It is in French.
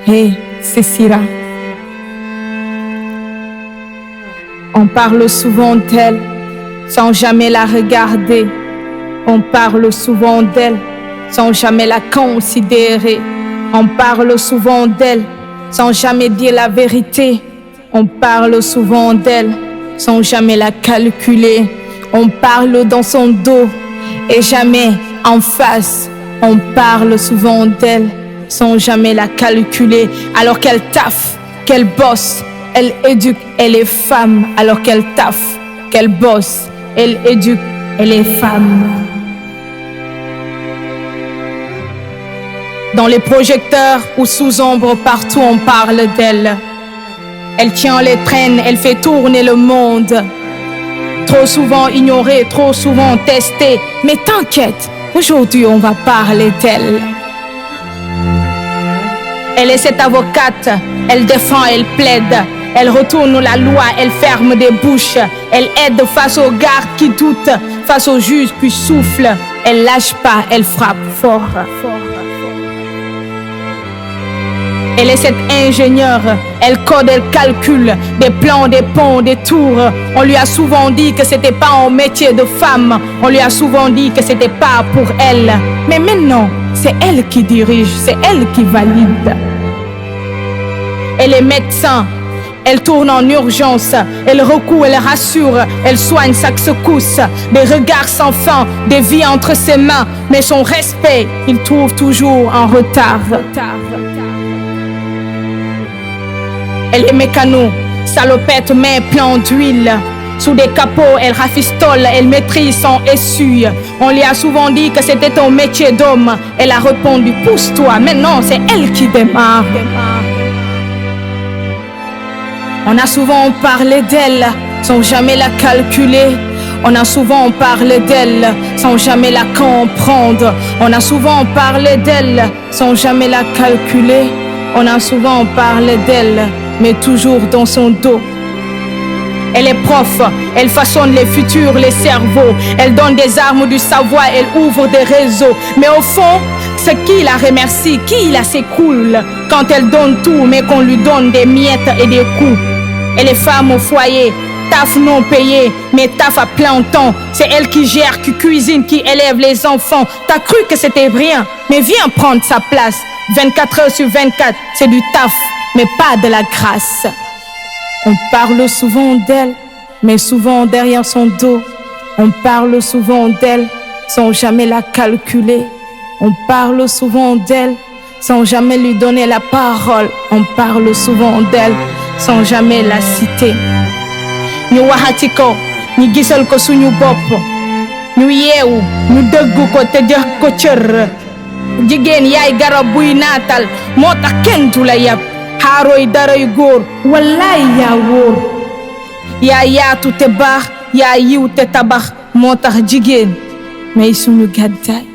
Hey, c'est Sira. On parle souvent d'elle sans jamais la regarder. On parle souvent d'elle sans jamais la considérer. On parle souvent d'elle sans jamais dire la vérité. On parle souvent d'elle sans jamais la calculer. On parle dans son dos et jamais en face. On parle souvent d'elle sans jamais la calculer. Alors qu'elle taffe, qu'elle bosse, elle éduque, elle est femme. Alors qu'elle taffe, qu'elle bosse, elle éduque, elle est femme. Dans les projecteurs ou sous ombre, partout on parle d'elle. Elle tient les traînes, elle fait tourner le monde. Trop souvent ignorée, trop souvent testée. Mais t'inquiète, aujourd'hui on va parler d'elle. Elle est cette avocate, elle défend, elle plaide. Elle retourne la loi, elle ferme des bouches. Elle aide face aux gardes qui doutent, face aux juges qui soufflent. Elle lâche pas, elle frappe fort. Elle est cette ingénieure, elle code, elle calcule des plans, des ponts, des tours. On lui a souvent dit que c'était pas un métier de femme. On lui a souvent dit que c'était pas pour elle. Mais maintenant, c'est elle qui dirige, c'est elle qui valide. Elle est médecin, elle tourne en urgence, elle recoue, elle rassure, elle soigne chaque secousse. Des regards sans fin, des vies entre ses mains. Mais son respect, il trouve toujours en retard. Elle est mécano, salopette mais plein d'huile. Sous des capots, elle rafistole, elle maîtrise son essuie. On lui a souvent dit que c'était un métier d'homme. Elle a répondu, pousse-toi, maintenant c'est elle qui démarre. On a souvent parlé d'elle, sans jamais la calculer. On a souvent parlé d'elle, sans jamais la comprendre. On a souvent parlé d'elle, sans jamais la calculer. On a souvent parlé d'elle, mais toujours dans son dos. Elle est prof, elle façonne les futurs, les cerveaux. Elle donne des armes du savoir, elle ouvre des réseaux. Mais au fond, c'est qui la remercie, qui la s'écoule quand elle donne tout, mais qu'on lui donne des miettes et des coups. Elle est femme au foyer, taf non payé, mais taf à plein temps. C'est elle qui gère, qui cuisine, qui élève les enfants. T'as cru que c'était rien, mais viens prendre sa place. 24 heures sur 24, c'est du taf, mais pas de la grâce. On parle souvent d'elle, mais souvent derrière son dos. On parle souvent d'elle, sans jamais la calculer. On parle souvent d'elle, sans jamais lui donner la parole. On parle souvent d'elle, sans jamais la citer. Ñu waxati ko, ñu gisal ko suñu bopp. Ñu yeewu, ñu dëggu ko te jox ko cër. Jigéen yaay garab buy naatal, moo tax kenn du la yab. Xaaroy daray góor, wallaay yaa wóor. Yaa yaatu te baax, yaa yiw te tabax, moo tax jigéen may suñu gàddaay.